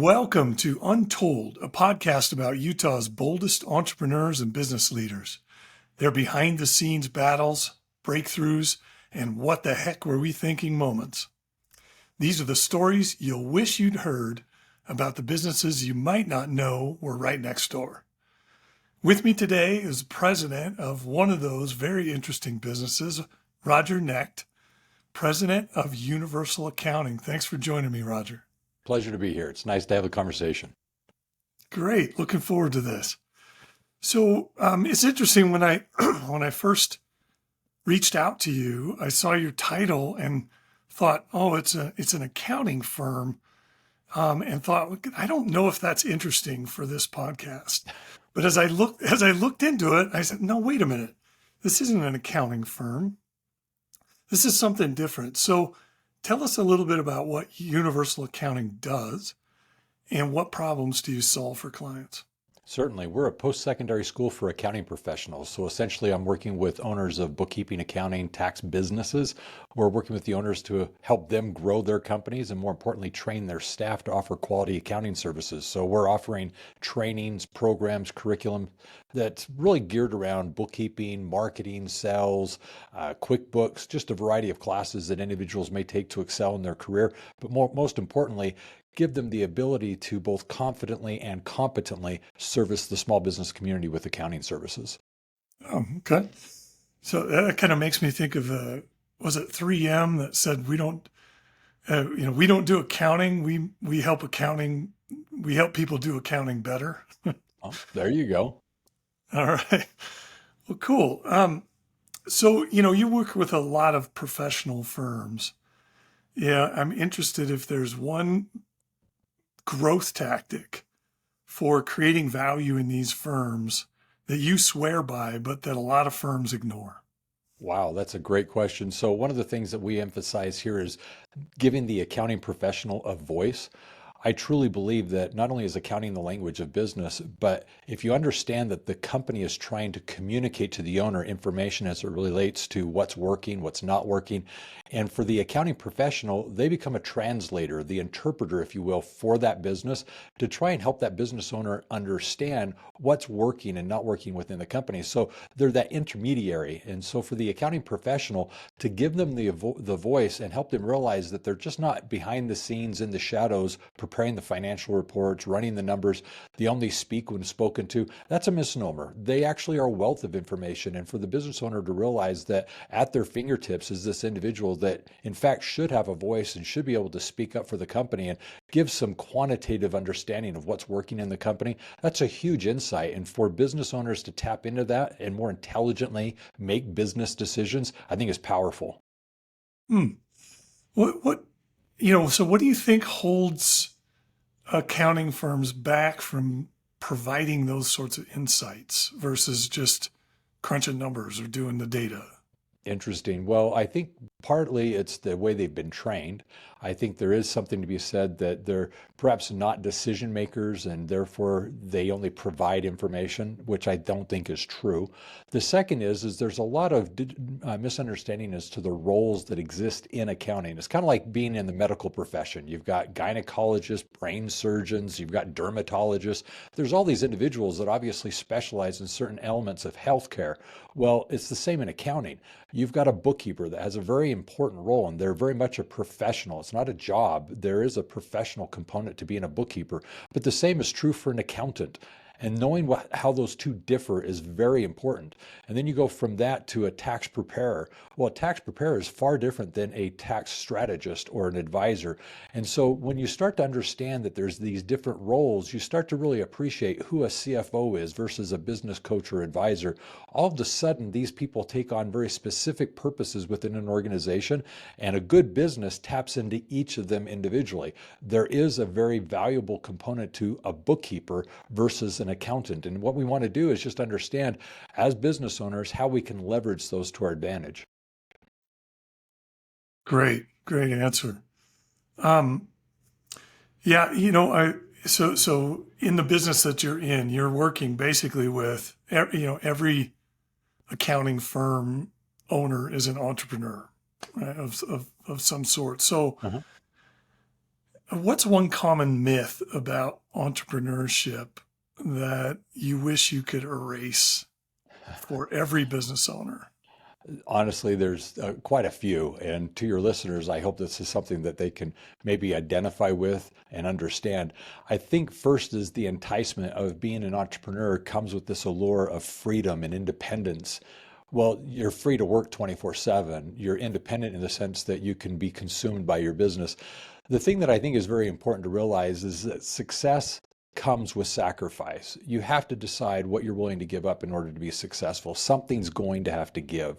Welcome to Untold, a podcast about Utah's boldest entrepreneurs and business leaders. Their behind the scenes battles, breakthroughs, and what the heck were we thinking moments. These are the stories you'll wish you'd heard about the businesses you might not know were right next door. With me today is president of one of those very interesting businesses, Roger Knecht, president of Universal Accounting. Thanks for joining me, Roger. Pleasure to be here. It's nice to have a conversation. Great. Looking forward to this. So it's interesting when I when I first reached out to you, I saw your title and thought, oh, it's an accounting firm, and thought, I don't know if that's interesting for this podcast. But as I looked into it, I said, no, wait a minute. This isn't an accounting firm. This is something different. So tell us a little bit about what Universal Accounting does and what problems do you solve for clients? Certainly. We're a post-secondary school for accounting professionals. So essentially, I'm working with owners of bookkeeping, accounting, tax businesses. We're working with the owners to help them grow their companies and, more importantly, train their staff to offer quality accounting services. So we're offering trainings, programs, curriculum that's really geared around bookkeeping, marketing, sales, QuickBooks, just a variety of classes that individuals may take to excel in their career. But most importantly, give them the ability to both confidently and competently service the small business community with accounting services. Oh, okay. So that kind of makes me think of, was it 3M that said we don't do accounting. We help people do accounting better. Oh, there you go. All right. Well, cool. So, you work with a lot of professional firms. Yeah, I'm interested if there's one growth tactic for creating value in these firms that you swear by, but that a lot of firms ignore. Wow, that's a great question. So one of the things that we emphasize here is giving the accounting professional a voice. I truly believe that not only is accounting the language of business, but if you understand that the company is trying to communicate to the owner information as it relates to what's working, what's not working, and for the accounting professional, they become a translator, the interpreter, if you will, for that business to try and help that business owner understand what's working and not working within the company. So they're that intermediary. And so for the accounting professional, to give them the voice and help them realize that they're just not behind the scenes in the shadows preparing the financial reports, running the numbers, they only speak when spoken to, that's a misnomer. They actually are a wealth of information. And for the business owner to realize that at their fingertips is this individual that in fact should have a voice and should be able to speak up for the company and give some quantitative understanding of what's working in the company, that's a huge insight. And for business owners to tap into that and more intelligently make business decisions, I think is powerful. So what do you think holds accounting firms back from providing those sorts of insights versus just crunching numbers or doing the data? Interesting. Well, I think partly it's the way they've been trained. I think there is something to be said that they're perhaps not decision makers and therefore they only provide information, which I don't think is true. The second is there's a lot of misunderstanding as to the roles that exist in accounting. It's kind of like being in the medical profession. You've got gynecologists, brain surgeons, you've got dermatologists. There's all these individuals that obviously specialize in certain elements of healthcare. Well, it's the same in accounting. You've got a bookkeeper that has a very important role, and they're very much a professional. It's not a job. There is a professional component to being a bookkeeper, but the same is true for an accountant. And knowing how those two differ is very important. And then you go from that to a tax preparer. Well, a tax preparer is far different than a tax strategist or an advisor. And so when you start to understand that there's these different roles, you start to really appreciate who a CFO is versus a business coach or advisor. All of a sudden, these people take on very specific purposes within an organization, and a good business taps into each of them individually. There is a very valuable component to a bookkeeper versus an accountant. And what we want to do is just understand as business owners how we can leverage those to our advantage. Great answer. So in the business that you're in, you're working basically with, every accounting firm owner is an entrepreneur, right, of some sort. So What's one common myth about entrepreneurship that you wish you could erase for every business owner? Honestly, there's quite a few. And to your listeners, I hope this is something that they can maybe identify with and understand. I think first is the enticement of being an entrepreneur comes with this allure of freedom and independence. Well, you're free to work 24/7. You're independent in the sense that you can be consumed by your business. The thing that I think is very important to realize is that success comes with sacrifice. You have to decide what you're willing to give up in order to be successful. Something's going to have to give.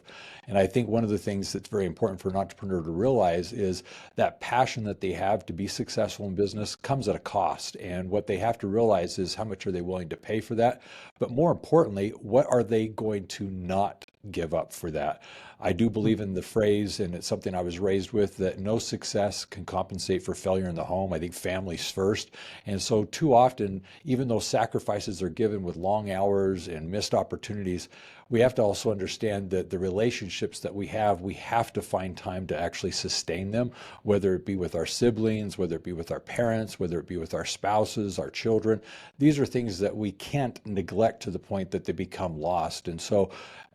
And I think one of the things that's very important for an entrepreneur to realize is that passion that they have to be successful in business comes at a cost. And what they have to realize is how much are they willing to pay for that? But more importantly, what are they going to not give up for that? I do believe in the phrase, and it's something I was raised with, that no success can compensate for failure in the home. I think family's first. And so, too often, even though sacrifices are given with long hours and missed opportunities, we have to also understand that the relationships that we have to find time to actually sustain them, whether it be with our siblings, whether it be with our parents, whether it be with our spouses, our children. These are things that we can't neglect to the point that they become lost. And so,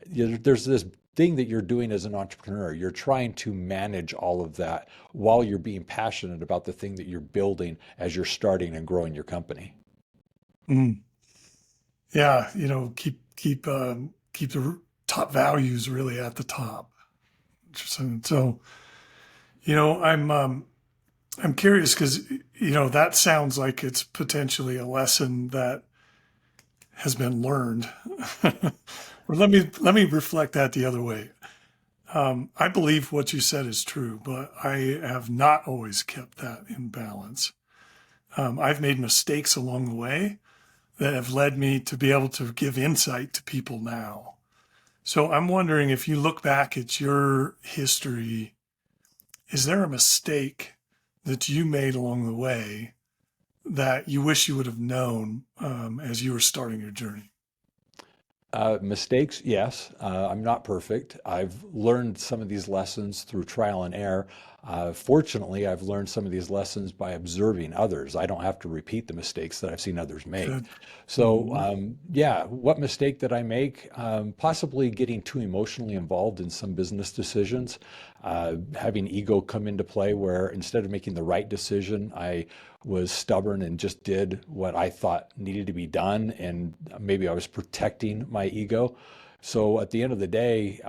there's this thing that you're doing as an entrepreneur. You're trying to manage all of that while you're being passionate about the thing that you're building as you're starting and growing your company. Mm. Yeah, keep the top values really at the top. Interesting. So, I'm curious because that sounds like it's potentially a lesson that has been learned. Or let me reflect that the other way. I believe what you said is true, but I have not always kept that in balance. I've made mistakes along the way that have led me to be able to give insight to people now. So I'm wondering, if you look back at your history, is there a mistake that you made along the way that you wish you would have known as you were starting your journey? Mistakes, yes. I'm not perfect. I've learned some of these lessons through trial and error. Fortunately, I've learned some of these lessons by observing others. I don't have to repeat the mistakes that I've seen others make. Good. So, Mhm. yeah, what mistake did I make? Possibly getting too emotionally involved in some business decisions, having ego come into play where instead of making the right decision, I was stubborn and just did what I thought needed to be done. And maybe I was protecting my ego. So at the end of the day,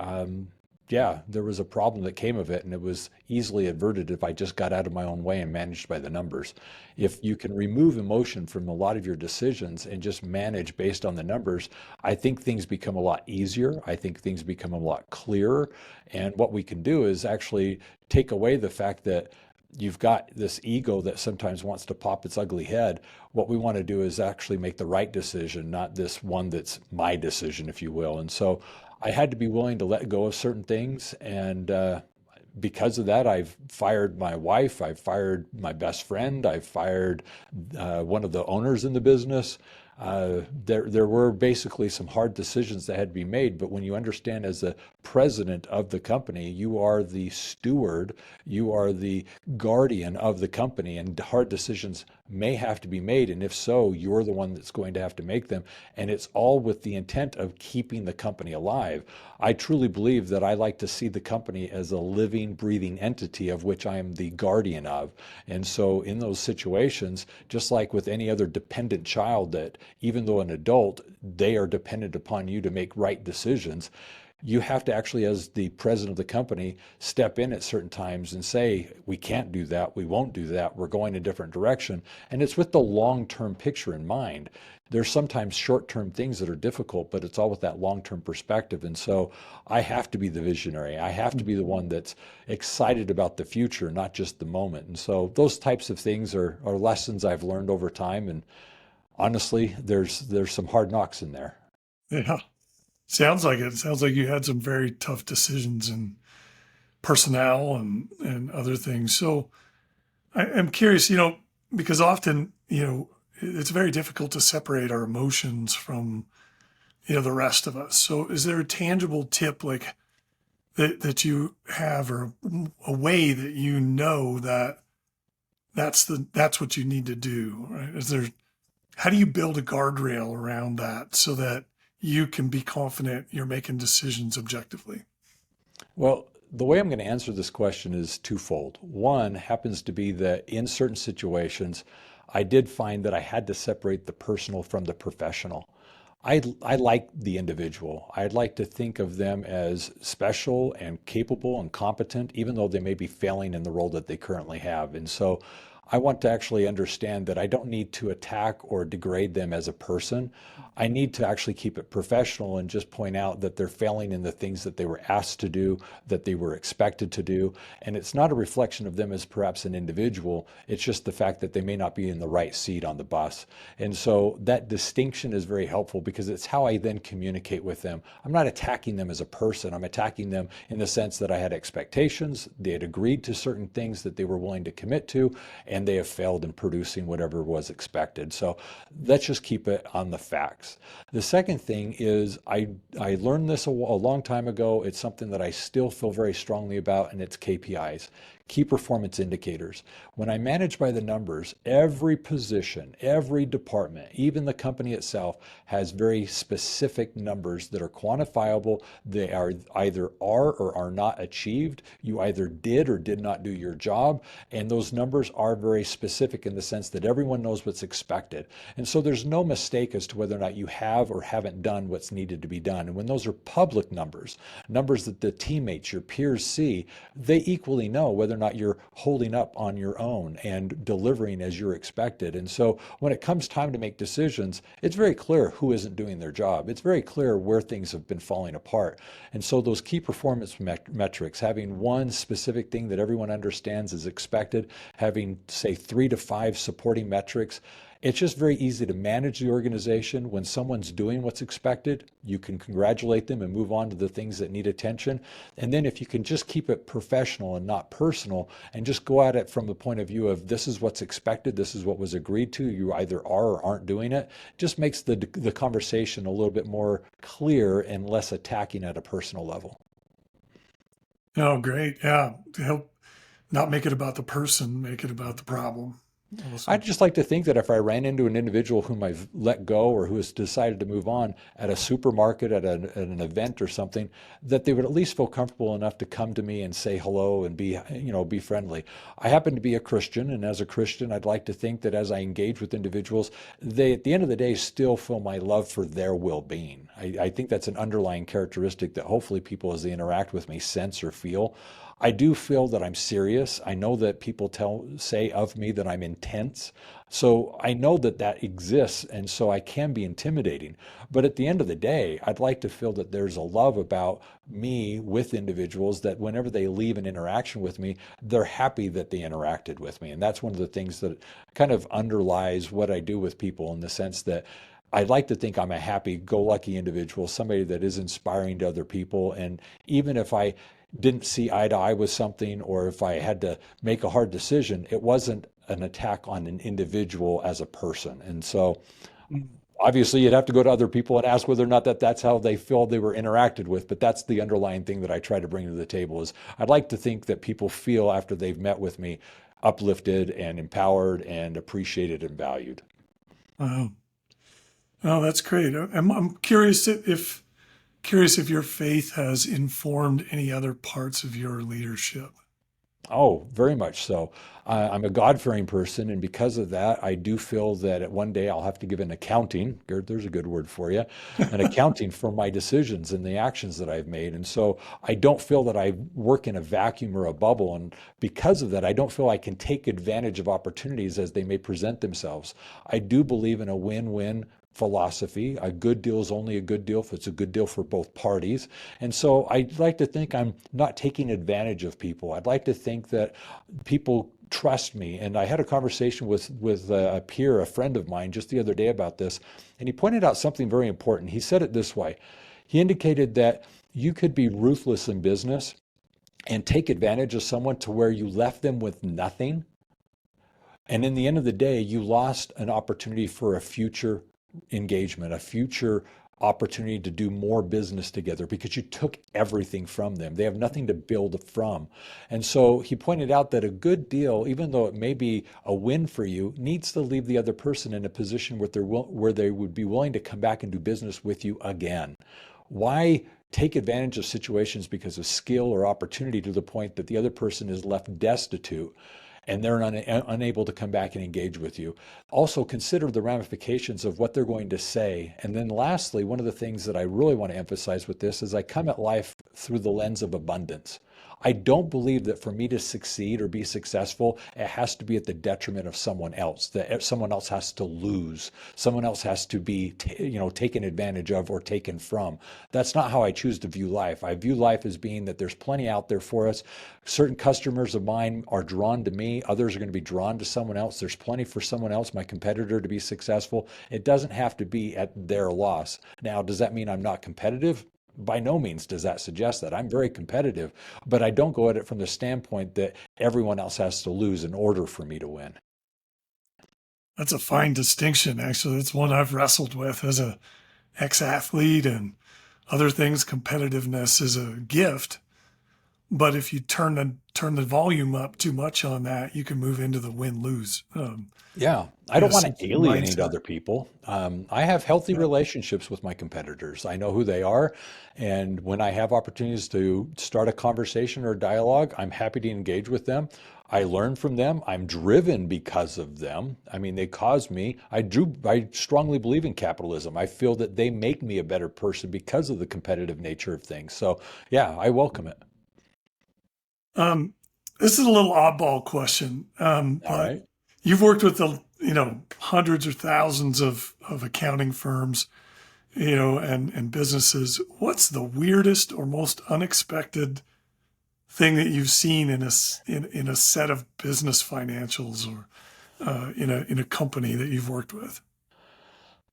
yeah, there was a problem that came of it, and it was easily averted if I just got out of my own way and managed by the numbers. If you can remove emotion from a lot of your decisions and just manage based on the numbers, I think things become a lot easier. I think things become a lot clearer. And what we can do is actually take away the fact that you've got this ego that sometimes wants to pop its ugly head. What we want to do is actually make the right decision, not this one that's my decision, if you will. And so I had to be willing to let go of certain things. And because of that, I've fired my wife, I've fired my best friend, I've fired one of the owners in the business. There were basically some hard decisions that had to be made, but when you understand as the president of the company, you are the steward, you are the guardian of the company, and hard decisions may have to be made. And if so, you're the one that's going to have to make them. And it's all with the intent of keeping the company alive. I truly believe that I like to see the company as a living, breathing entity of which I am the guardian of. And so in those situations, just like with any other dependent child, that even though an adult, they are dependent upon you to make right decisions, you have to actually, as the president of the company, step in at certain times and say, we can't do that, we won't do that, we're going a different direction. And it's with the long-term picture in mind. There's sometimes short-term things that are difficult, but it's all with that long-term perspective. And so I have to be the visionary. I have to be the one that's excited about the future, not just the moment. And so those types of things are lessons I've learned over time. And honestly, there's some hard knocks in there. Yeah. Sounds like it. Sounds like you had some very tough decisions in personnel and other things. So I'm curious, because often, it's very difficult to separate our emotions from, the rest of us. So is there a tangible tip like that you have, or a way that that that's what you need to do, right? How do you build a guardrail around that so that you can be confident you're making decisions objectively? Well, the way I'm going to answer this question is twofold. One happens to be that in certain situations, I did find that I had to separate the personal from the professional. I like the individual. I'd like to think of them as special and capable and competent, even though they may be failing in the role that they currently have. And so I want to actually understand that I don't need to attack or degrade them as a person. I need to actually keep it professional and just point out that they're failing in the things that they were asked to do, that they were expected to do. And it's not a reflection of them as perhaps an individual. It's just the fact that they may not be in the right seat on the bus. And so that distinction is very helpful because it's how I then communicate with them. I'm not attacking them as a person. I'm attacking them in the sense that I had expectations. They had agreed to certain things that they were willing to commit to, and they have failed in producing whatever was expected. So let's just keep it on the facts. The second thing is I learned this a long time ago. It's something that I still feel very strongly about, and it's KPIs. Key performance indicators. When I manage by the numbers, every position, every department, even the company itself has very specific numbers that are quantifiable. They are either are or are not achieved. You either did or did not do your job. And those numbers are very specific in the sense that everyone knows what's expected. And so there's no mistake as to whether or not you have or haven't done what's needed to be done. And when those are public numbers, numbers that the teammates, your peers see, they equally know whether or not you're holding up on your own and delivering as you're expected. And so when it comes time to make decisions, it's very clear who isn't doing their job. It's very clear where things have been falling apart. And so those key performance metrics, having one specific thing that everyone understands is expected, having, say, 3 to 5 supporting metrics, it's just very easy to manage the organization. When someone's doing what's expected, you can congratulate them and move on to the things that need attention. And then if you can just keep it professional and not personal and just go at it from the point of view of this is what's expected, this is what was agreed to, you either are or aren't doing it, just makes the conversation a little bit more clear and less attacking at a personal level. Oh, great. Yeah. To help not make it about the person, make it about the problem. I'd Awesome. just like to think that if I ran into an individual whom I've let go or who has decided to move on at a supermarket, at an event or something, that they would at least feel comfortable enough to come to me and say hello and be friendly. I happen to be a Christian, and as a Christian, I'd like to think that as I engage with individuals, they, at the end of the day, still feel my love for their well-being. I think that's an underlying characteristic that hopefully people, as they interact with me, sense or feel. I do feel that I'm serious. I know that people say of me that I'm intense. So I know that that exists, and so I can be intimidating. But at the end of the day, I'd like to feel that there's a love about me with individuals that whenever they leave an interaction with me, they're happy that they interacted with me. And that's one of the things that kind of underlies what I do with people in the sense that I'd like to think I'm a happy-go-lucky individual, somebody that is inspiring to other people. And even if I didn't see eye to eye with something, or if I had to make a hard decision, it wasn't an attack on an individual as a person. And so obviously you'd have to go to other people and ask whether or not that's how they feel they were interacted with. But that's the underlying thing that I try to bring to the table is I'd like to think that people feel after they've met with me uplifted and empowered and appreciated and valued. Wow. Oh, that's great. I'm curious if your faith has informed any other parts of your leadership. Oh, very much so. I'm a God-fearing person, and because of that, I do feel that at one day I'll have to give an accounting. Gerd, there's a good word for you, an accounting for my decisions and the actions that I've made. And so I don't feel that I work in a vacuum or a bubble. And because of that, I don't feel I can take advantage of opportunities as they may present themselves. I do believe in a win-win philosophy. A good deal is only a good deal if it's a good deal for both parties. And so I'd like to think I'm not taking advantage of people. I'd like to think that people trust me. And I had a conversation with a peer, a friend of mine, just the other day about this, and he pointed out something very important. He said it this way. He indicated that you could be ruthless in business and take advantage of someone to where you left them with nothing. And in the end of the day, you lost an opportunity for a future engagement, a future opportunity to do more business together because you took everything from them. They have nothing to build from. And so he pointed out that a good deal, even though it may be a win for you, needs to leave the other person in a position where they would be willing to come back and do business with you again. Why take advantage of situations because of skill or opportunity to the point that the other person is left destitute and they're unable to come back and engage with you? Also, consider the ramifications of what they're going to say. And then lastly, one of the things that I really want to emphasize with this is I come at life through the lens of abundance. I don't believe that for me to succeed or be successful, it has to be at the detriment of someone else, that someone else has to lose, someone else has to be, taken advantage of or taken from. That's not how I choose to view life. I view life as being that there's plenty out there for us. Certain customers of mine are drawn to me. Others are going to be drawn to someone else. There's plenty for someone else, my competitor, to be successful. It doesn't have to be at their loss. Now, does that mean I'm not competitive? By no means does that suggest that. I'm very competitive, but I don't go at it from the standpoint that everyone else has to lose in order for me to win. That's a fine distinction, actually. It's one I've wrestled with as a ex-athlete and other things. Competitiveness is a gift, but if you turn the volume up too much on that, you can move into the win-lose. Yeah, I don't want to alienate mindset. other people. I have healthy Yeah. relationships with my competitors. I know who they are. And when I have opportunities to start a conversation or dialogue, I'm happy to engage with them. I learn from them. I'm driven because of them. I mean, they cause me. I strongly believe in capitalism. I feel that they make me a better person because of the competitive nature of things. So, yeah, I welcome it. Um, this is a little oddball question, All but right. you've worked with hundreds or thousands of accounting firms, and businesses. What's the weirdest or most unexpected thing that you've seen in a set of business financials or in a company that you've worked with?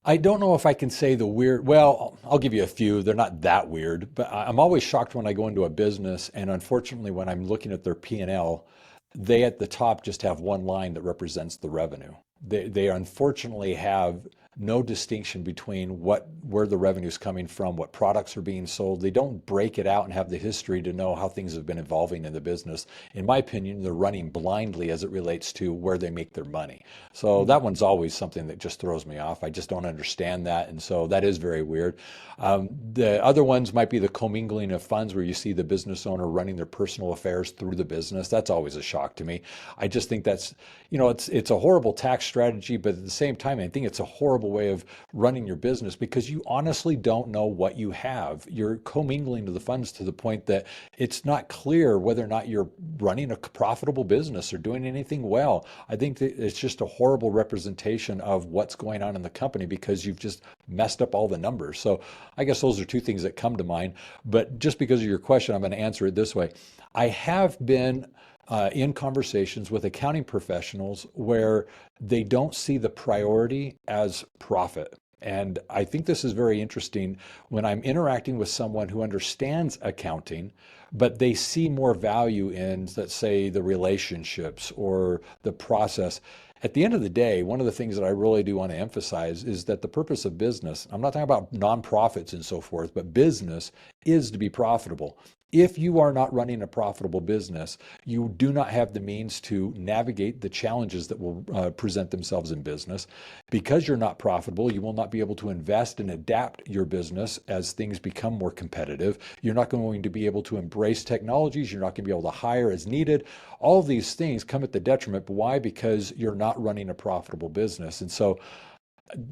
I don't know if I can say the weird. Well, I'll give you a few. They're not that weird, but I'm always shocked when I go into a business, and unfortunately, when I'm looking at their P&L, they at the top just have one line that represents the revenue. They unfortunately have no distinction between where the revenue is coming from, what products are being sold. They don't break it out and have the history to know how things have been evolving in the business. In my opinion, they're running blindly as it relates to where they make their money. So that one's always something that just throws me off. I just don't understand that. And so that is very weird. The other ones might be the commingling of funds where you see the business owner running their personal affairs through the business. That's always a shock to me. I just think that's, it's a horrible tax strategy, but at the same time, I think it's a horrible way of running your business because you honestly don't know what you have. You're commingling to the funds to the point that it's not clear whether or not you're running a profitable business or doing anything well. I think that it's just a horrible representation of what's going on in the company because you've just messed up all the numbers. So I guess those are two things that come to mind. But just because of your question, I'm going to answer it this way. I have been in conversations with accounting professionals where they don't see the priority as profit. And I think this is very interesting when I'm interacting with someone who understands accounting, but they see more value in, let's say, the relationships or the process. At the end of the day, one of the things that I really do want to emphasize is that the purpose of business, I'm not talking about nonprofits and so forth, but business is to be profitable. If you are not running a profitable business, you do not have the means to navigate the challenges that will present themselves in business. Because you're not profitable, you will not be able to invest and adapt your business as things become more competitive. You're not going to be able to embrace technologies. You're not going to be able to hire as needed. All of these things come at the detriment. But why? Because you're not running a profitable business. And so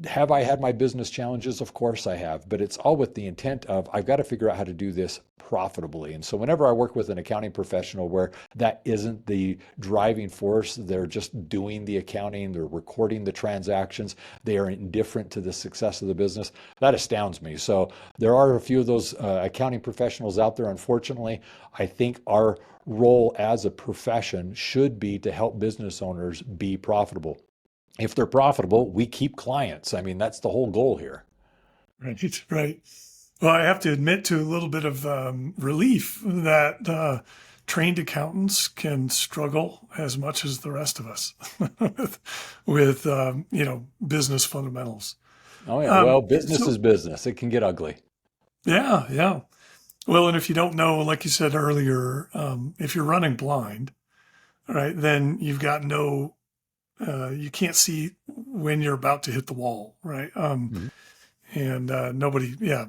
have I had my business challenges? Of course I have, but it's all with the intent of I've got to figure out how to do this profitably. And so whenever I work with an accounting professional where that isn't the driving force, they're just doing the accounting, they're recording the transactions, they are indifferent to the success of the business, that astounds me. So there are a few of those accounting professionals out there, unfortunately. I think our role as a profession should be to help business owners be profitable. If they're profitable, we keep clients. I mean, that's the whole goal here. Right, right. Well, I have to admit to a little bit of relief that trained accountants can struggle as much as the rest of us with business fundamentals. Oh yeah. Well, business So is business. It can get ugly. yeah, yeah. Well, and if you don't know, like you said earlier, if you're running blind, right, then you've got no, you can't see when you're about to hit the wall, right? Mhm. And nobody, yeah,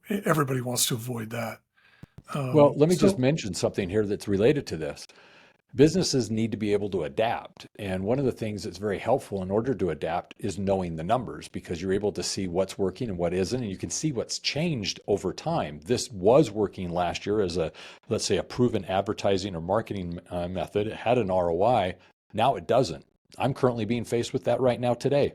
everybody wants to avoid that. Well, let me just So, mention something here that's related to this. Businesses need to be able to adapt. And one of the things that's very helpful in order to adapt is knowing the numbers because you're able to see what's working and what isn't. And you can see what's changed over time. This was working last year as a, let's say, a proven advertising or marketing method. It had an ROI. Now it doesn't. I'm currently being faced with that right now today.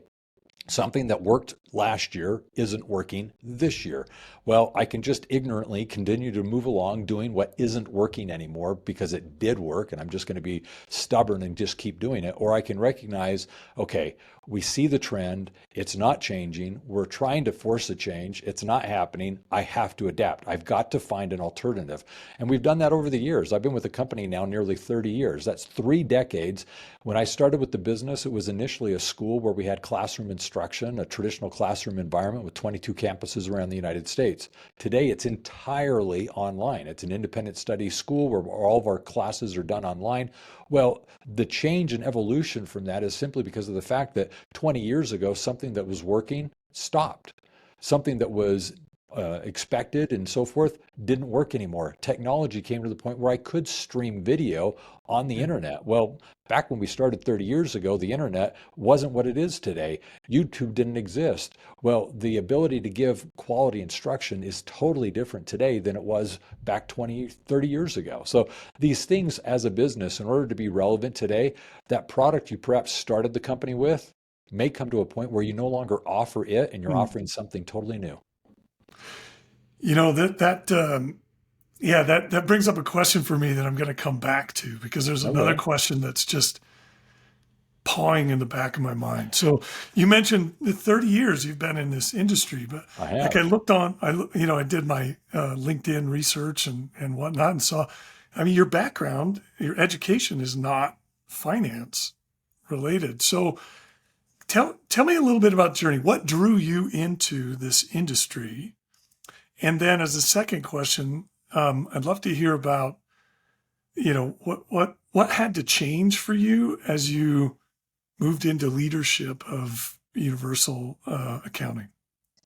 Something that worked last year isn't working this year. Well, I can just ignorantly continue to move along doing what isn't working anymore because it did work and I'm just going to be stubborn and just keep doing it. Or I can recognize, okay, we see the trend, it's not changing, we're trying to force a change, it's not happening, I have to adapt. I've got to find an alternative. And we've done that over the years. I've been with the company now nearly 30 years. That's 3 decades. When I started with the business, it was initially a school where we had classroom instruction, a traditional classroom environment with 22 campuses around the United States. Today, it's entirely online. It's an independent study school where all of our classes are done online. Well, the change and evolution from that is simply because of the fact that 20 years ago, something that was working stopped. Something that was expected and so forth didn't work anymore. Technology came to the point where I could stream video on the yeah. internet. Well, back when we started 30 years ago, the internet wasn't what it is today. YouTube didn't exist. Well, the ability to give quality instruction is totally different today than it was back 20, 30 years ago. So these things as a business, in order to be relevant today, that product you perhaps started the company with may come to a point where you no longer offer it and you're Hmm. offering something totally new. Yeah, that brings up a question for me that I'm going to come back to because there's another Okay. question that's just pawing in the back of my mind. So you mentioned the 30 years you've been in this industry, but I like I have. looked on, I did my LinkedIn research and whatnot and saw, I mean, your background, your education is not finance related. So tell me a little bit about the journey. What drew you into this industry? And then as a second question, I'd love to hear about, what had to change for you as you moved into leadership of Universal Accounting.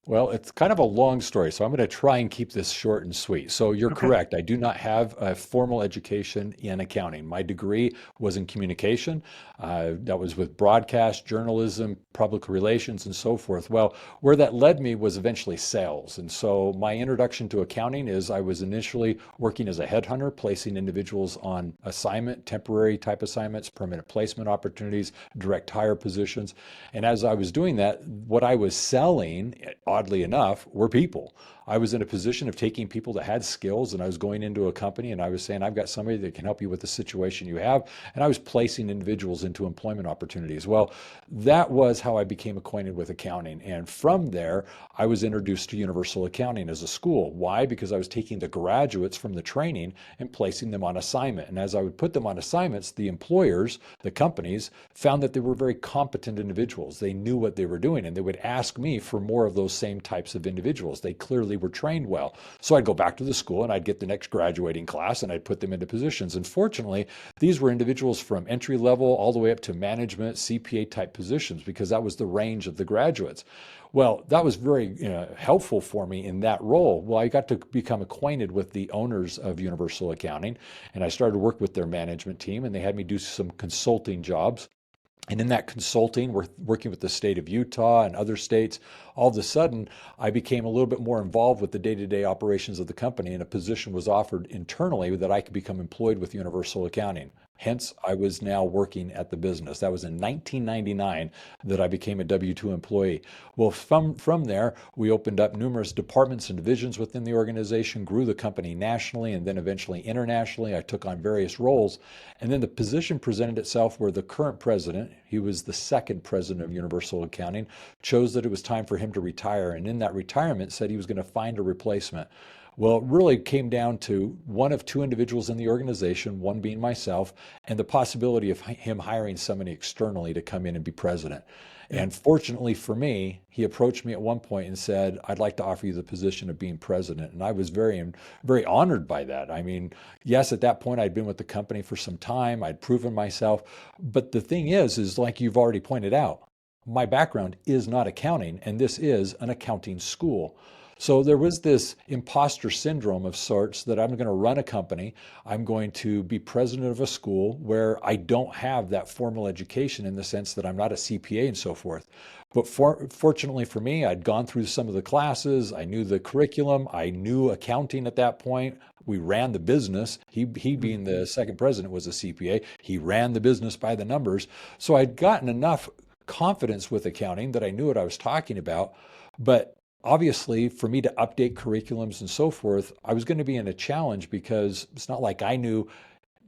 Well, it's kind of a long story, so I'm going to try and keep this short and sweet. So you're Okay. correct. I do not have a formal education in accounting. My degree was in communication. That was with broadcast, journalism, public relations, and so forth. Well, where that led me was eventually sales. And so my introduction to accounting is I was initially working as a headhunter, placing individuals on assignment, temporary type assignments, permanent placement opportunities, direct hire positions. And as I was doing that, what I was selling, oddly enough, were people. I was in a position of taking people that had skills and I was going into a company and I was saying, I've got somebody that can help you with the situation you have. And I was placing individuals into employment opportunities. Well, that was how I became acquainted with accounting. And from there, I was introduced to Universal Accounting as a school. Why? Because I was taking the graduates from the training and placing them on assignment. And as I would put them on assignments, the employers, the companies, found that they were very competent individuals. They knew what they were doing and they would ask me for more of those same types of individuals. They clearly were trained well. So I'd go back to the school and I'd get the next graduating class and I'd put them into positions. And fortunately, these were individuals from entry level all the way up to management, CPA type positions because that was the range of the graduates. Well, that was very helpful for me in that role. Well, I got to become acquainted with the owners of Universal Accounting, and I started to work with their management team, and they had me do some consulting jobs. And in that consulting, we're working with the state of Utah and other states. All of a sudden, I became a little bit more involved with the day-to-day operations of the company, and a position was offered internally that I could become employed with Universal Accounting. Hence, I was now working at the business. That was in 1999 that I became a W-2 employee. Well, from there, we opened up numerous departments and divisions within the organization, grew the company nationally and then eventually internationally. I took on various roles. And then the position presented itself where the current president, he was the second president of Universal Accounting, chose that it was time for him to retire. And in that retirement said he was going to find a replacement. Well, it really came down to one of two individuals in the organization, one being myself, and the possibility of him hiring somebody externally to come in and be president. Yeah. And fortunately for me, he approached me at one point and said, "I'd like to offer you the position of being president." And I was very honored by that. I mean, yes, at that point, I'd been with the company for some time. I'd proven myself. But the thing is like you've already pointed out, my background is not accounting, and this is an accounting school. So there was this imposter syndrome of sorts that I'm going to run a company. I'm going to be president of a school where I don't have that formal education in the sense that I'm not a CPA and so forth. But fortunately for me, I'd gone through some of the classes. I knew the curriculum. I knew accounting at that point. We ran the business. He being the second president was a CPA. He ran the business by the numbers. So I'd gotten enough confidence with accounting that I knew what I was talking about. But obviously, for me to update curriculums and so forth, I was going to be in a challenge because it's not like I knew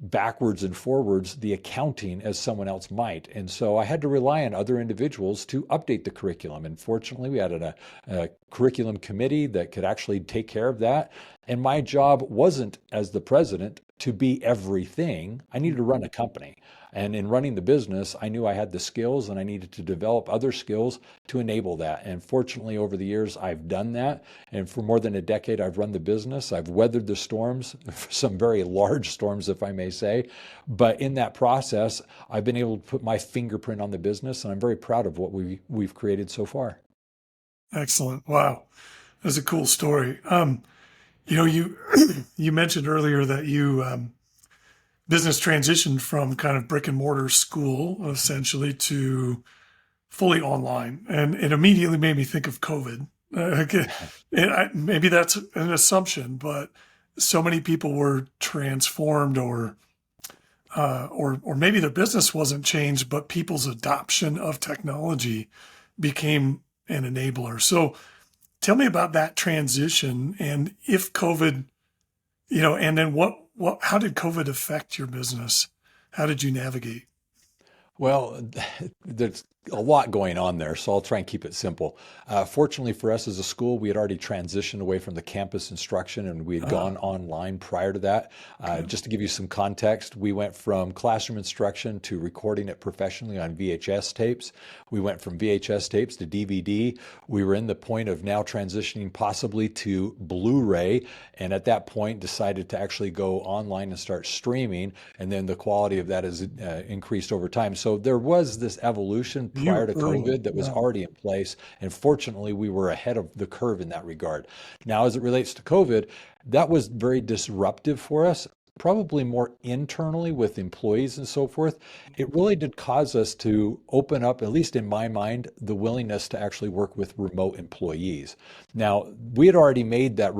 backwards and forwards the accounting as someone else might. And so I had to rely on other individuals to update the curriculum. And fortunately, we had a curriculum committee that could actually take care of that. And my job wasn't, as the president, to be everything. I needed to run a company. And in running the business, I knew I had the skills and I needed to develop other skills to enable that. And fortunately, over the years, I've done that. And for more than a decade, I've run the business. I've weathered the storms, some very large storms, if I may say. But in that process, I've been able to put my fingerprint on the business, and I'm very proud of what we've created so far. Excellent. Wow. That's a cool story. You you mentioned earlier that you business transitioned from kind of brick and mortar school essentially to fully online, and it immediately made me think of COVID. Okay, maybe that's an assumption, but so many people were transformed, or maybe their business wasn't changed, but people's adoption of technology became an enabler. So tell me about that transition, and if COVID, and then how did COVID affect your business? How did you navigate? Well, there's a lot going on there, so I'll try and keep it simple. Fortunately for us as a school, we had already transitioned away from the campus instruction and we had Ah, gone online prior to that. okay. Just to give you some context, we went from classroom instruction to recording it professionally on VHS tapes. We went from VHS tapes to DVD. We were in the point of now transitioning possibly to Blu-ray, and at that point decided to actually go online and start streaming, and then the quality of that has increased over time. So there was this evolution You prior were to early. COVID that was Wow. already in place. And fortunately, we were ahead of the curve in that regard. Now, as it relates to COVID, that was very disruptive for us. Probably more internally with employees and so forth. It really did cause us to open up, at least in my mind, the willingness to actually work with remote employees. Now, we had already made that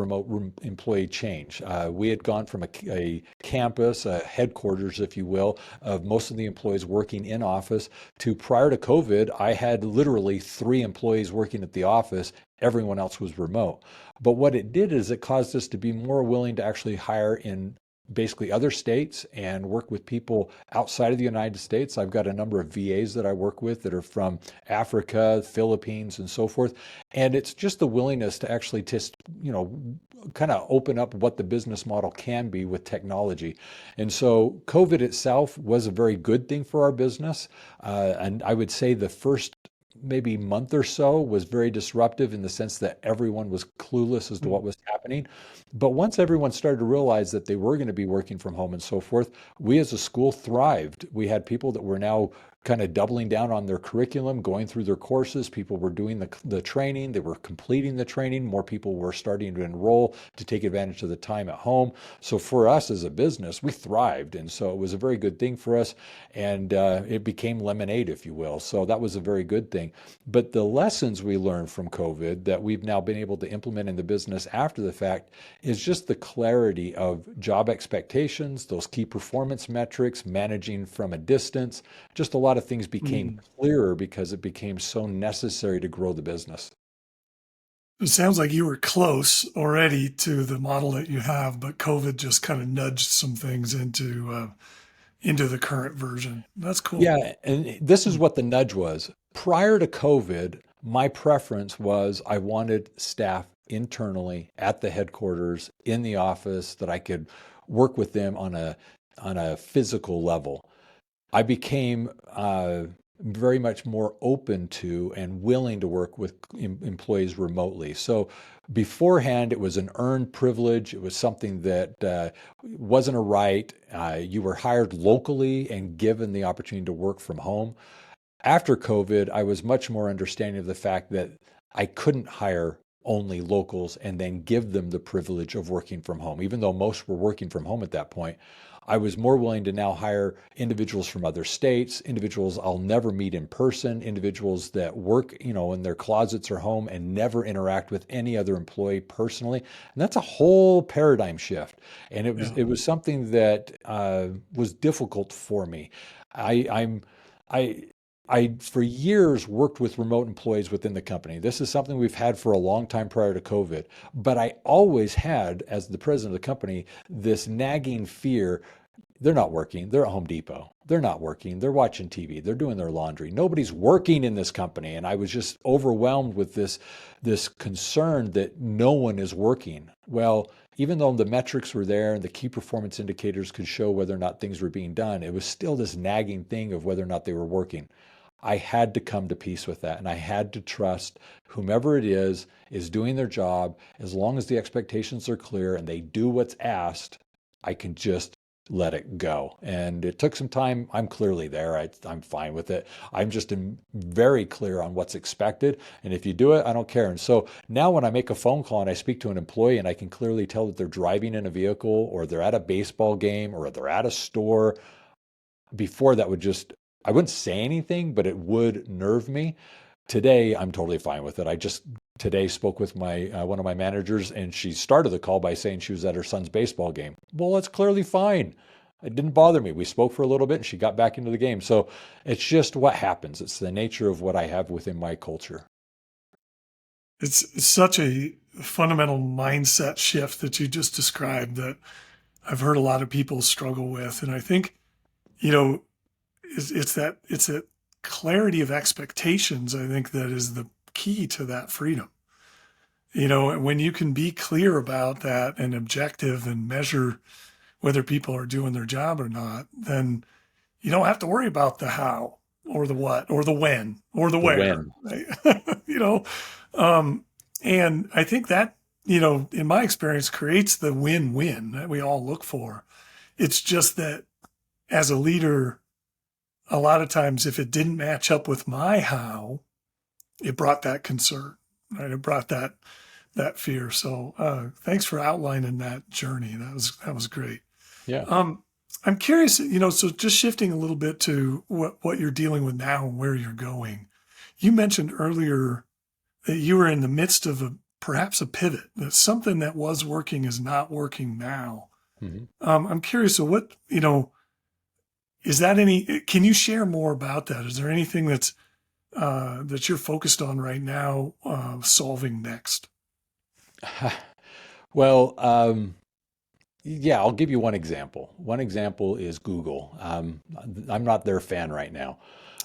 employee change. We had gone from a campus, a headquarters, if you will, of most of the employees working in office to prior to COVID, I had literally three employees working at the office. Everyone else was remote. But what it did is it caused us to be more willing to actually hire in basically other states and work with people outside of the United States. I've got a number of VAs that I work with that are from Africa, Philippines, and so forth. And it's just the willingness to actually just, kind of open up what the business model can be with technology. And so COVID itself was a very good thing for our business. And I would say the first maybe month or so was very disruptive in the sense that everyone was clueless as to what was happening. But once everyone started to realize that they were going to be working from home and so forth, we as a school thrived. We had people that were now kind of doubling down on their curriculum, going through their courses. People were doing the training, they were completing the training. More people were starting to enroll to take advantage of the time at home. So for us as a business, we thrived. And so it was a very good thing for us. And it became lemonade, if you will. So that was a very good thing. But the lessons we learned from COVID that we've now been able to implement in the business after the fact is just the clarity of job expectations, those key performance metrics, managing from a distance. Just a lot of things became Mm. clearer because it became so necessary to grow the business. It sounds like you were close already to the model that you have, but COVID just kind of nudged some things into the current version. That's cool. Yeah, and this is Mm. what the nudge was. Prior to COVID, my preference was I wanted staff internally at the headquarters in the office, that I could work with them on a physical level. I became very much more open to and willing to work with employees remotely. So beforehand, it was an earned privilege. It was something that wasn't a right. You were hired locally and given the opportunity to work from home. After COVID, I was much more understanding of the fact that I couldn't hire only locals and then give them the privilege of working from home. Even though most were working from home at that point, I was more willing to now hire individuals from other states, individuals I'll never meet in person, individuals that work, in their closets or home and never interact with any other employee personally. And that's a whole paradigm shift. And it was Yeah. it was something that was difficult for me. I, I'm I I, for years, worked with remote employees within the company. This is something we've had for a long time prior to COVID. But I always had, as the president of the company, this nagging fear: they're not working. They're at Home Depot. They're not working. They're watching TV. They're doing their laundry. Nobody's working in this company. And I was just overwhelmed with this concern that no one is working. Well, even though the metrics were there and the key performance indicators could show whether or not things were being done, it was still this nagging thing of whether or not they were working. I had to come to peace with that. And I had to trust whomever it is doing their job. As long as the expectations are clear and they do what's asked, I can just let it go. And it took some time. I'm clearly there. I'm fine with it. I'm just very clear on what's expected. And if you do it, I don't care. And so now when I make a phone call and I speak to an employee and I can clearly tell that they're driving in a vehicle or they're at a baseball game or they're at a store, before that would just, I wouldn't say anything, but it would nerve me. Today, I'm totally fine with it. I just today spoke with my one of my managers, and she started the call by saying she was at her son's baseball game. Well, that's clearly fine. It didn't bother me. We spoke for a little bit, and she got back into the game. So it's just what happens. It's the nature of what I have within my culture. It's such a fundamental mindset shift that you just described that I've heard a lot of people struggle with. And I think, you know, it's that clarity of expectations, I think, that is the key to that freedom. When you can be clear about that and objective and measure whether people are doing their job or not, then you don't have to worry about the how or the what or the when or the The where. when. Right? you know, and I think that, in my experience, creates the win-win that we all look for. It's just that as a leader, a lot of times, if it didn't match up with my how, it brought that concern, right? It brought that fear. So thanks for outlining that journey. That was great. Yeah. I'm curious, so just shifting a little bit to what you're dealing with now and where you're going. You mentioned earlier that you were in the midst of perhaps a pivot, that something that was working is not working now. Mhm. I'm curious, so what, can you share more about that? Is there anything that you're focused on right now, solving next? Well, yeah, I'll give you one example. One example is Google. I'm not their fan right now.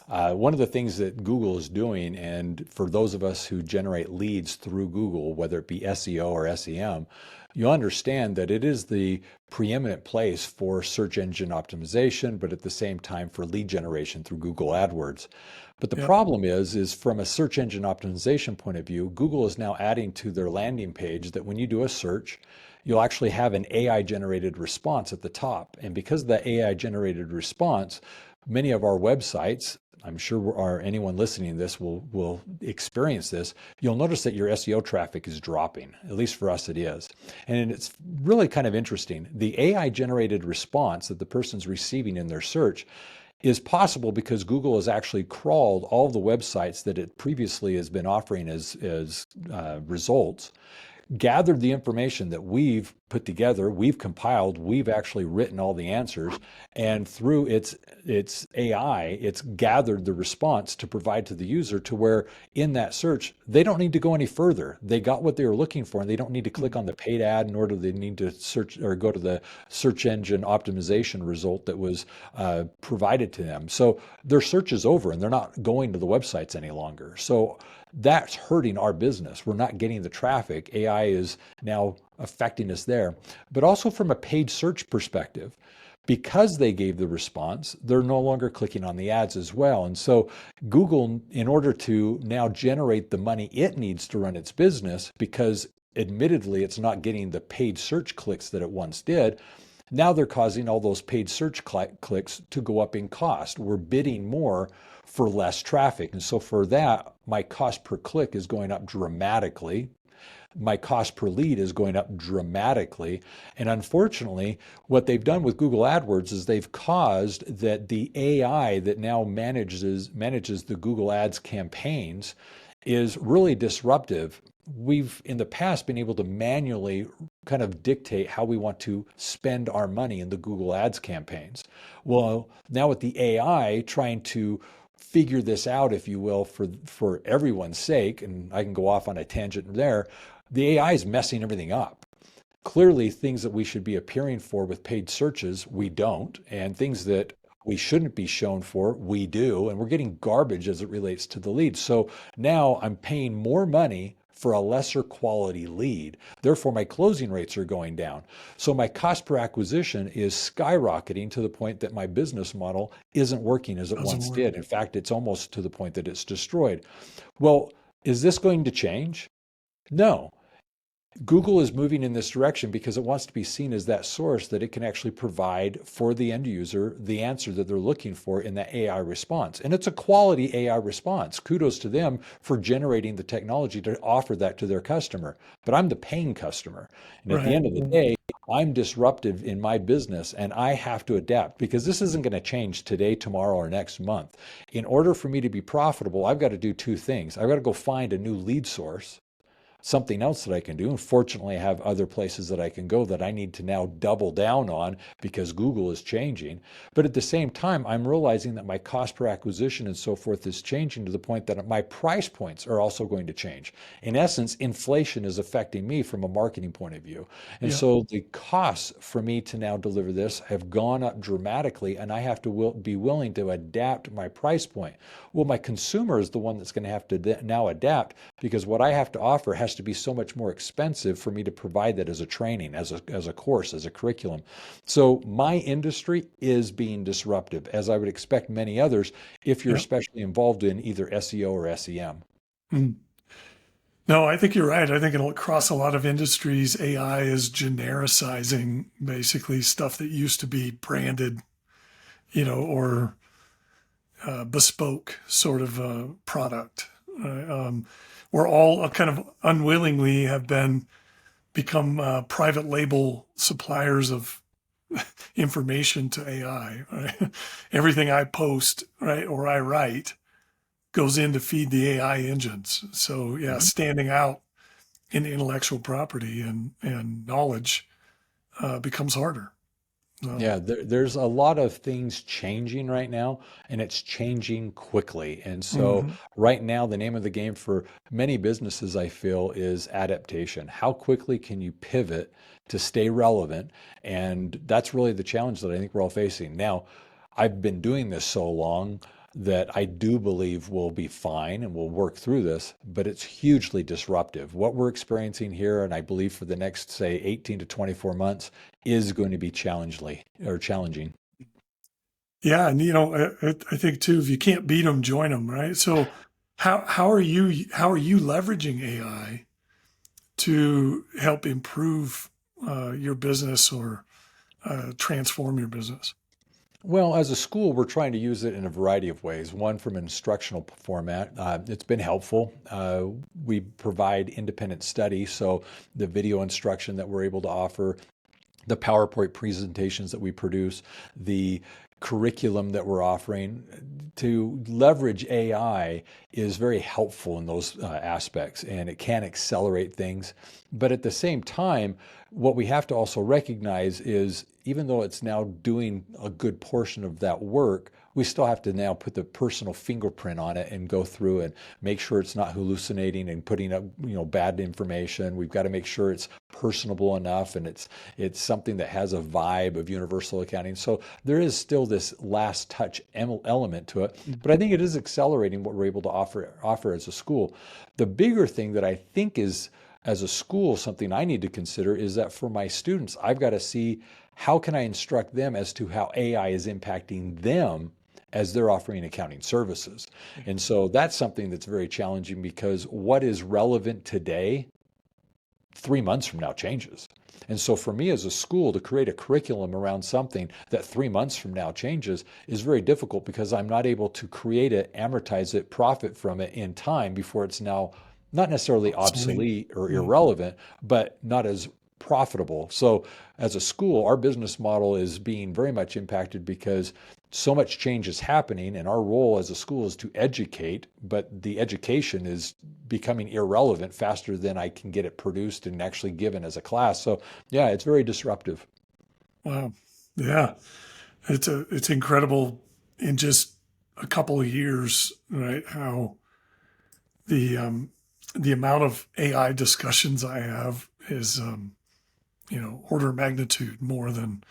One of the things that Google is doing, and for those of us who generate leads through Google, whether it be SEO or SEM, you understand that it is the preeminent place for search engine optimization, but at the same time for lead generation through Google AdWords. But the Yep. problem is from a search engine optimization point of view, Google is now adding to their landing page that when you do a search, you'll actually have an AI generated response at the top. And because of that AI generated response, many of our websites, I'm sure anyone listening to this will experience this. You'll notice that your SEO traffic is dropping. At least for us, it is. And it's really kind of interesting. The AI generated response that the person's receiving in their search is possible because Google has actually crawled all of the websites that it previously has been offering as results, gathered the information that we've put together, we've compiled, we've actually written all the answers, and through its AI, it's gathered the response to provide to the user to where in that search, they don't need to go any further. They got what they were looking for, and they don't need to click on the paid ad, nor do they need to search or go to the search engine optimization result that was provided to them. So their search is over, and they're not going to the websites any longer. So That's hurting our business. We're not getting the traffic. AI is now affecting us there. But also from a paid search perspective, because they gave the response, they're no longer clicking on the ads as well. And so Google, in order to now generate the money it needs to run its business, because admittedly it's not getting the paid search clicks that it once did, now they're causing all those paid search clicks to go up in cost. We're bidding more for less traffic. And so for that, my cost per click is going up dramatically. My cost per lead is going up dramatically. And unfortunately, what they've done with Google AdWords is they've caused that the AI that now manages the Google Ads campaigns is really disruptive. We've in the past been able to manually kind of dictate how we want to spend our money in the Google Ads campaigns. Well, now with the AI trying to figure this out, if you will, for everyone's sake, and I can go off on a tangent there, the AI is messing everything up. Clearly, things that we should be appearing for with paid searches, we don't, and things that we shouldn't be shown for, we do, and we're getting garbage as it relates to the leads. So now I'm paying more money for a lesser quality lead. Therefore, my closing rates are going down. So my cost per acquisition is skyrocketing to the point that my business model isn't working as it once did. In fact, it's almost to the point that it's destroyed. Well, is this going to change? No. Google is moving in this direction because it wants to be seen as that source that it can actually provide for the end user the answer that they're looking for in that AI response. And it's a quality AI response. Kudos to them for generating the technology to offer that to their customer. But I'm the paying customer. And at the end of the day, I'm disruptive in my business and I have to adapt because this isn't going to change today, tomorrow, or next month. In order for me to be profitable, I've got to do two things. I've got to go find a new lead source, something else that I can do. And fortunately, I have other places that I can go that I need to now double down on because Google is changing. But at the same time, I'm realizing that my cost per acquisition and so forth is changing to the point that my price points are also going to change. In essence, inflation is affecting me from a marketing point of view. And so the costs for me to now deliver this have gone up dramatically, and I have to be willing to adapt my price point. Well, my consumer is the one that's going to have to now adapt because what I have to offer has to be so much more expensive for me to provide that as a training, as a course, as a curriculum. So my industry is being disruptive, as I would expect many others, if you're especially involved in either SEO or SEM. No, I think you're right. I think across a lot of industries, AI is genericizing basically stuff that used to be branded, or bespoke sort of product. We're all kind of unwillingly have become private label suppliers of information to AI. Right? Everything I post, right, or I write goes in to feed the AI engines. So standing out in intellectual property and knowledge becomes harder. There's a lot of things changing right now, and it's changing quickly. And so, right now, the name of the game for many businesses, I feel, is adaptation. How quickly can you pivot to stay relevant? And that's really the challenge that I think we're all facing. Now, I've been doing this so long that I do believe we'll be fine and we'll work through this, but it's hugely disruptive. What we're experiencing here, and I believe for the next, say, 18 to 24 months, is going to be challenging. Yeah, and I think too, if you can't beat them, join them, right? So, how are you leveraging AI to help improve your business or transform your business? Well, as a school, we're trying to use it in a variety of ways. One, from an instructional format, it's been helpful. We provide independent study, so the video instruction that we're able to offer, the PowerPoint presentations that we produce, the curriculum that we're offering to leverage AI is very helpful in those aspects, and it can accelerate things. But at the same time, what we have to also recognize is even though it's now doing a good portion of that work, we still have to now put the personal fingerprint on it and go through and make sure it's not hallucinating and putting up, bad information. We've got to make sure it's personable enough and it's something that has a vibe of universal accounting. So there is still this last touch element to it, but I think it is accelerating what we're able to offer as a school. The bigger thing that I think is, as a school, something I need to consider is that for my students, I've got to see how can I instruct them as to how AI is impacting them as they're offering accounting services. And so that's something that's very challenging because what is relevant today, 3 months from now changes. And so for me as a school to create a curriculum around something that 3 months from now changes is very difficult because I'm not able to create it, amortize it, profit from it in time before it's now not necessarily obsolete or irrelevant, but not as profitable. So as a school, our business model is being very much impacted because so much change is happening, and our role as a school is to educate, but the education is becoming irrelevant faster than I can get it produced and actually given as a class. So yeah, it's very disruptive. Wow. Yeah. It's incredible in just a couple of years, right? How the amount of AI discussions I have is, order of magnitude more than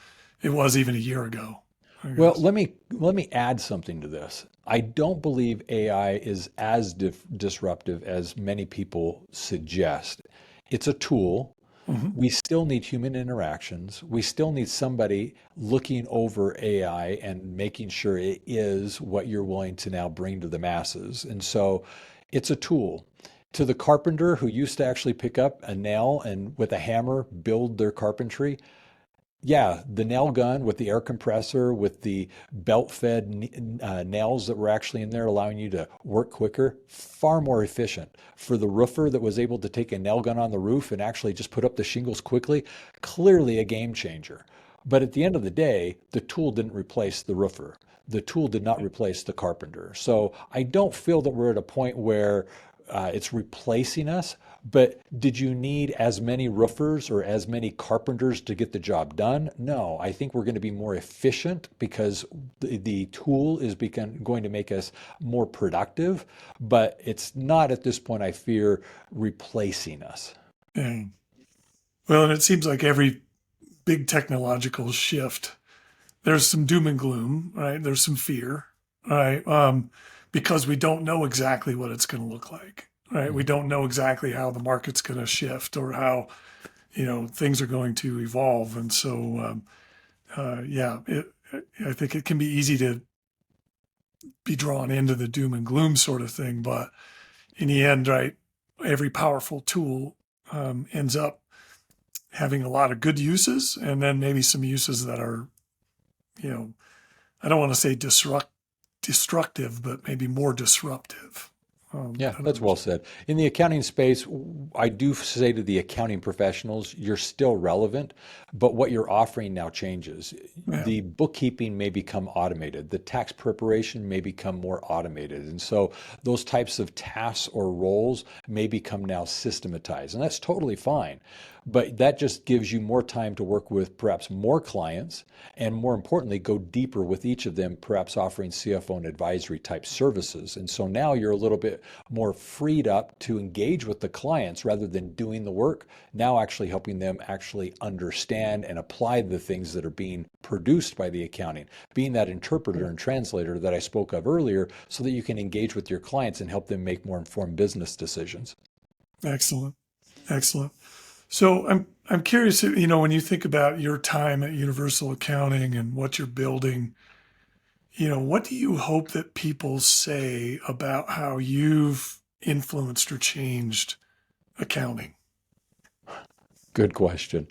it was even a year ago, I Well, guess. let me add something to this. I don't believe AI is as disruptive as many people suggest. It's a tool. Hmm. We still need human interactions. We still need somebody looking over AI and making sure it is what you're willing to now bring to the masses. And so it's a tool. To the carpenter who used to actually pick up a nail and with a hammer build their carpentry, yeah, the nail gun with the air compressor, with the belt-fed nails that were actually in there, allowing you to work quicker, far more efficient. For the roofer that was able to take a nail gun on the roof and actually just put up the shingles quickly, clearly a game changer. But at the end of the day, the tool didn't replace the roofer. The tool did not replace the carpenter. So I don't feel that we're at a point where it's replacing us. But did you need as many roofers or as many carpenters to get the job done? No, I think we're going to be more efficient because the tool is going to make us more productive, but it's not at this point, I fear, replacing us. Yeah. Well, and it seems like every big technological shift, there's some doom and gloom, right? There's some fear, right? Because we don't know exactly what it's going to look like, right? We Mhm. don't know exactly how the market's going to shift or how, things are going to evolve. And so, yeah, I think it can be easy to be drawn into the doom and gloom sort of thing. But in the end, right, every powerful tool ends up having a lot of good uses and then maybe some uses that are, you know, I don't want to say destructive, but maybe more disruptive. Yeah, I that's don't well said. In the accounning space, I do say to the accounting professionals, you're still relevant, but what you're offering now changes. Yeah. The bookkeeping may become automated, the tax preparation may become more automated. And so those types of tasks or roles may become now systematized, and that's totally fine. But that just gives you more time to work with perhaps more clients, and more importantly, go deeper with each of them, perhaps offering CFO and advisory type services. And so now you're a little bit more freed up to engage with the clients rather than doing the work, now actually helping them actually understand and apply the things that are being produced by the accounting, being that interpreter and translator that I spoke of earlier, so that you can engage with your clients and help them make more informed business decisions. Excellent. Excellent. So I'm curious, when you think about your time at Universal Accounting and what you're building, what do you hope that people say about how you've influenced or changed accounting? Good question.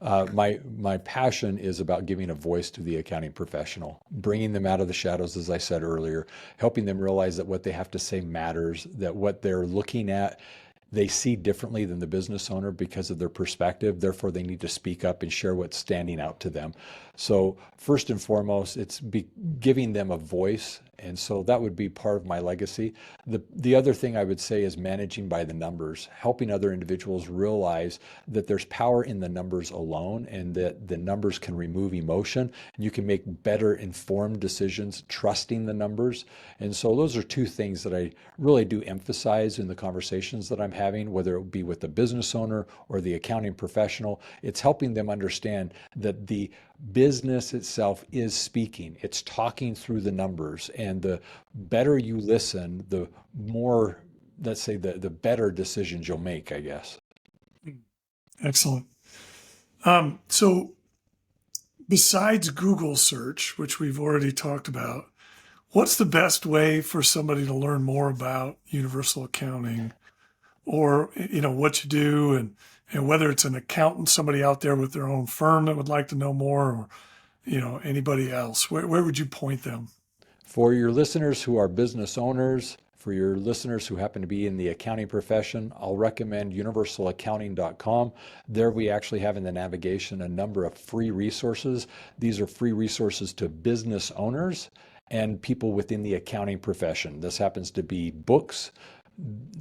My passion is about giving a voice to the accounting professional, bringing them out of the shadows, as I said earlier, helping them realize that what they have to say matters, that what they're looking at they see differently than the business owner because of their perspective. Therefore, they need to speak up and share what's standing out to them. So first and foremost, giving them a voice. And so that would be part of my legacy. The other thing I would say is managing by the numbers, helping other individuals realize that there's power in the numbers alone and that the numbers can remove emotion and you can make better informed decisions, trusting the numbers. And so those are two things that I really do emphasize in the conversations that I'm having, whether it be with the business owner or the accounting professional. It's helping them understand that the business itself is speaking. It's talking through the numbers. And the better you listen, the more, let's say, the better decisions you'll make, I guess. Excellent. So besides Google search, which we've already talked about, what's the best way for somebody to learn more about universal accounting, or, what you do, and whether it's an accountant, somebody out there with their own firm that would like to know more, or, anybody else? Where would you point them? For your listeners who are business owners, for your listeners who happen to be in the accounting profession, I'll recommend universalaccounting.com. There we actually have in the navigation a number of free resources. These are free resources to business owners and people within the accounting profession. This happens to be books,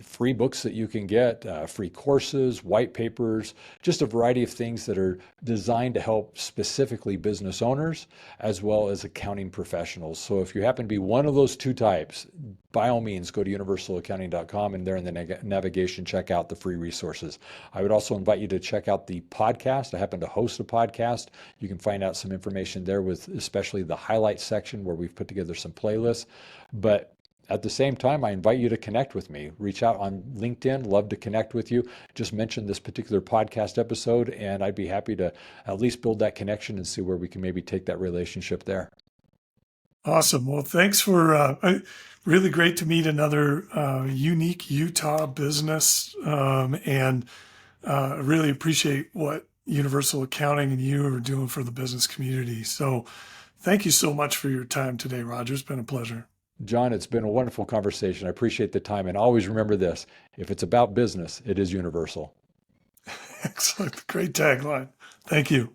free books that you can get, free courses, white papers, just a variety of things that are designed to help specifically business owners as well as accounting professionals. So if you happen to be one of those two types, by all means, go to universalaccounting.com and there in the navigation, check out the free resources. I would also invite you to check out the podcast. I happen to host a podcast. You can find out some information there with especially the highlights section where we've put together some playlists. But at the same time, I invite you to connect with me. Reach out on LinkedIn. Love to connect with you. Just mention this particular podcast episode, and I'd be happy to at least build that connection and see where we can maybe take that relationship there. Awesome. Well, thanks for really great to meet another unique Utah business, and really appreciate what Universal Accounting and you are doing for the business community. So thank you so much for your time today, Roger. It's been a pleasure. John, it's been a wonderful conversation. I appreciate the time. And always remember this, if it's about business, it is universal. Excellent. Great tagline. Thank you.